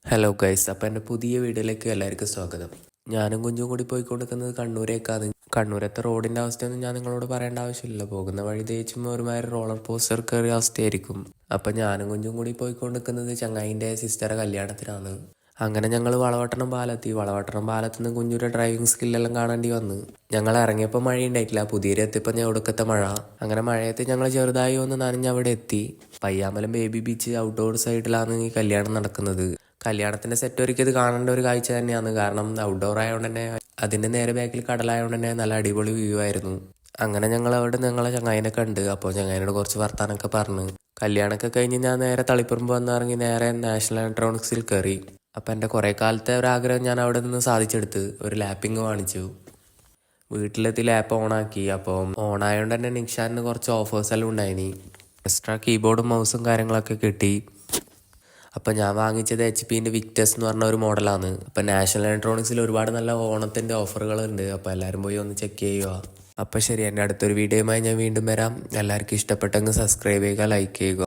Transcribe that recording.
Hello guys, അപ്പം എൻ്റെ പുതിയ വീഡിയോയിലേക്ക് എല്ലാവർക്കും സ്വാഗതം. ഞാനും കുഞ്ചും കൂടി പോയിക്കൊണ്ടിരിക്കുന്നത് കണ്ണൂരേക്കാണ്. കണ്ണൂരത്തെ റോഡിൻ്റെ അവസ്ഥയൊന്നും ഞാൻ നിങ്ങളോട് പറയേണ്ട ആവശ്യമില്ല. പോകുന്ന വഴി തേച്ചും ഒരുമാതിരി റോളർ പോസ്റ്റർ കയറിയ അവസ്ഥയായിരിക്കും. അപ്പം ഞാനും കുഞ്ചും കൂടി പോയിക്കൊണ്ടിരിക്കുന്നത് ചങ്ങായിൻ്റെ സിസ്റ്ററെ കല്യാണത്തിനാണ്. അങ്ങനെ ഞങ്ങൾ വളവട്ടണം പാലത്ത് നിന്ന് കുഞ്ഞൂരെ ഡ്രൈവിംഗ് സ്കില്ലെല്ലാം കാണേണ്ടി വന്ന്. ഞങ്ങൾ ഇറങ്ങിയപ്പോൾ മഴ ഉണ്ടായിട്ടില്ല. പുതിയൊരു എത്തിയപ്പോൾ ഞാൻ ഒടുക്കത്തെ മഴ. അങ്ങനെ മഴയത്ത് ഞങ്ങൾ ചെറുതായി ഒന്ന് നനഞ്ഞ് അവിടെ എത്തി. പയ്യാമ്പലം ബേബി ബീച്ച് ഔട്ട്ഡോർ സൈഡിലാണ് ഈ കല്യാണം നടക്കുന്നത്. കല്യാണത്തിൻ്റെ സെറ്റ് ഒരുക്കിയത് കാണേണ്ട ഒരു കാഴ്ച തന്നെയാണ്. കാരണം ഔട്ട്ഡോർ ആയതുകൊണ്ട് തന്നെ അതിൻ്റെ നേരെ ബാക്കിൽ കടലായതുകൊണ്ട് തന്നെ നല്ല അടിപൊളി വ്യൂ ആയിരുന്നു. അങ്ങനെ ഞങ്ങൾ അവിടെ ഞങ്ങളെ ചങ്ങായിനെ കണ്ട്. അപ്പോൾ ചങ്ങായിനോട് കുറച്ച് വർത്താനൊക്കെ പറഞ്ഞ് കല്യാണമൊക്കെ കഴിഞ്ഞ് ഞാൻ നേരെ തളിപ്പറമ്പ് വന്നിറങ്ങി നേരെ നാഷണൽ ഇലക്ട്രോണിക്സിൽ കയറി. അപ്പം എൻ്റെ കുറേ കാലത്തെ ഒരാഗ്രഹം ഞാൻ അവിടെ നിന്ന് സാധിച്ചെടുത്ത്. ഒരു ലാപ്പിങ് വാങ്ങിച്ചു. വീട്ടിലെത്തി ലാപ്പ് ഓണാക്കി. അപ്പോൾ ഓണായതുകൊണ്ട് തന്നെ നിക്ഷാനിന് കുറച്ച് ഓഫേഴ്സ് എല്ലാം ഉണ്ടായിനി. എക്സ്ട്രാ കീബോർഡും മൗസും കാര്യങ്ങളൊക്കെ കിട്ടി. അപ്പം ഞാൻ വാങ്ങിച്ചത് HP-ൻ്റെ വിക്ടസ് എന്ന് പറഞ്ഞ ഒരു മോഡലാണ്. അപ്പം നാഷണൽ ഇലക്ട്രോണിക്സിൽ ഒരുപാട് നല്ല ഓണത്തിൻ്റെ ഓഫറുകളുണ്ട്. അപ്പോൾ എല്ലാവരും പോയി ഒന്ന് ചെക്ക് ചെയ്യുക. അപ്പോൾ ശരി, എൻ്റെ അടുത്തൊരു വീഡിയോയുമായി ഞാൻ വീണ്ടും വരാം. എല്ലാവർക്കും ഇഷ്ടപ്പെട്ടെങ്കിൽ സബ്സ്ക്രൈബ് ചെയ്യുക, ലൈക്ക് ചെയ്യുക.